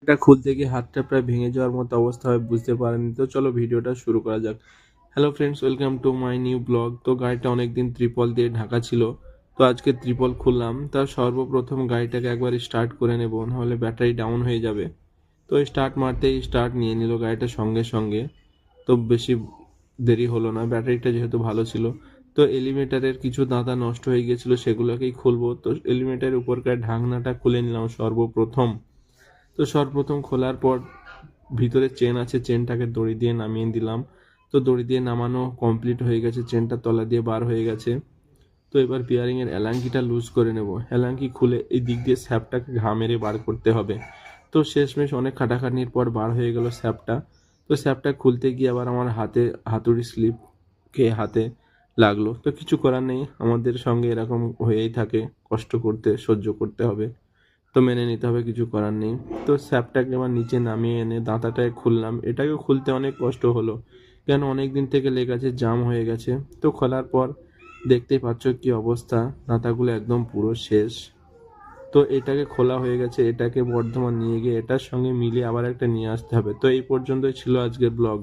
এটা খুলতে গিয়ে হাতটা প্রায় ভেঙে যাওয়ার মতো অবস্থা হয়, বুঝতে পারেনি। তো চলো ভিডিওটা শুরু করা যাক। Hello friends, welcome to my new blog. তো গাড়িটা অনেকদিন ত্রিপল দিয়ে ঢাকা ছিল, তো আজকে ত্রিপল খুললাম। তার সর্বপ্রথম গাড়িটাকে একবার স্টার্ট করে নেব, নাহলে ব্যাটারি ডাউন হয়ে যাবে। তো স্টার্ট মারতেই স্টার্ট নিয়ে নিল গাড়িটা সঙ্গে সঙ্গে। তো বেশি দেরি হলো না, ব্যাটারিটা যেহেতু ভালো ছিল। তো এলিভেটারের কিছু দাঁতা নষ্ট হয়ে গিয়েছিল, সেগুলোকেই খুলবো। তো এলিভেটারের উপরকার ঢাকনাটা খুলে নিলাম সর্বপ্রথম। তো সর্বপ্রথম খোলার পর ভিতরে চেন আছে, চেনটাকে দড়ি দিয়ে নামিয়ে দিলাম। তো দড়ি দিয়ে নামানো কমপ্লিট হয়ে গেছে, চেনটা তলা দিয়ে বার হয়ে গেছে। তো এবার বিয়ারিংয়ের অ্যালাঙ্কিটা লুজ করে নেব। অ্যালাঙ্কি খুলে এই দিক দিয়ে স্যাপটাকে ঘা মেরে বার করতে হবে। তো শেষমেশ অনেক খাটাখাটনির পর বার হয়ে গেল স্যাপটা। তো স্যাপটা খুলতে গিয়ে আবার আমার হাতুড়ি স্লিপ খেয়ে হাতে লাগলো। তো কিছু করার নেই, আমাদের সঙ্গে এরকম হয়েই থাকে, কষ্ট করতে সহ্য করতে হবে। তো মেনে নিতে হবে, কিছু করার নেই। তো স্যাপটাকে আমার নিচে নামিয়ে এনে দাঁতাটায় খুললাম। এটাকে খুলতে অনেক কষ্ট হলো, কেন অনেক দিন থেকে লেগেছে, জাম হয়ে গেছে। তো খোলার পর দেখতেই পাচ্ছ কি অবস্থা, দাঁতাগুলো একদম পুরো শেষ। তো এটাকে খোলা হয়ে গেছে, এটাকে বর্ধমান নিয়ে গিয়ে এটার সঙ্গে মিলিয়ে আবার একটা নিয়ে আসতে হবে। তো এই পর্যন্তই ছিল আজকের ব্লগ।